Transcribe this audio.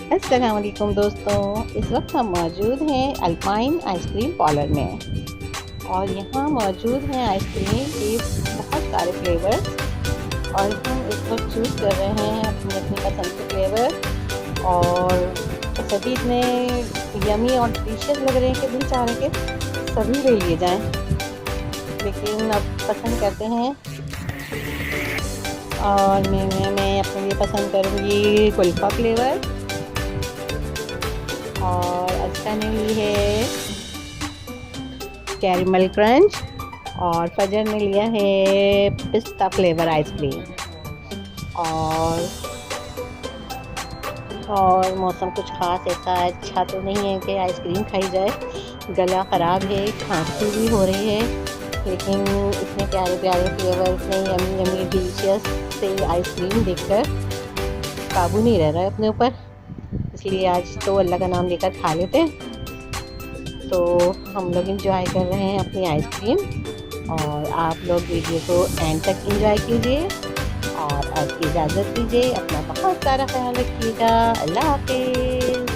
अस्सलाम वालेकुम दोस्तों, इस वक्त हम मौजूद हैं अल्पाइन आइसक्रीम पार्लर में और यहाँ मौजूद हैं आइसक्रीम के बहुत सारे फ्लेवर्स और हम इस वक्त चूज़ कर रहे हैं अपनी अपनी पसंद के फ्लेवर और सभी इतने यमी और डिलीशियस लग रहे हैं कि दिल चाह रहे हैं कि सभी ले लिए जाएं, लेकिन अब पसंद करते हैं और मैं अपने लिए पसंद करूँगी कुल्फ़ा फ्लेवर और अच्छा ने ली है कैरमल क्रंच और फजर ने लिया है पिस्ता फ्लेवर आइसक्रीम। और मौसम कुछ ख़ास ऐसा अच्छा तो नहीं है कि आइसक्रीम खाई जाए, गला ख़राब है, खांसी भी हो रही है, लेकिन इतने प्यारे प्यारे फ्लेवर, इतने यमी यमी डिलीशियस से आइसक्रीम देखकर काबू नहीं रह रहा है अपने ऊपर, इसलिए आज तो अल्लाह का नाम लेकर खा लेते हैं। तो हम लोग इंजॉय कर रहे हैं अपनी आइसक्रीम और आप लोग वीडियो को एंड तक इंजॉय कीजिए और अब इजाज़त दीजिए। अपना बहुत सारा ख्याल रखिएगा। अल्लाह हाफ़िज़।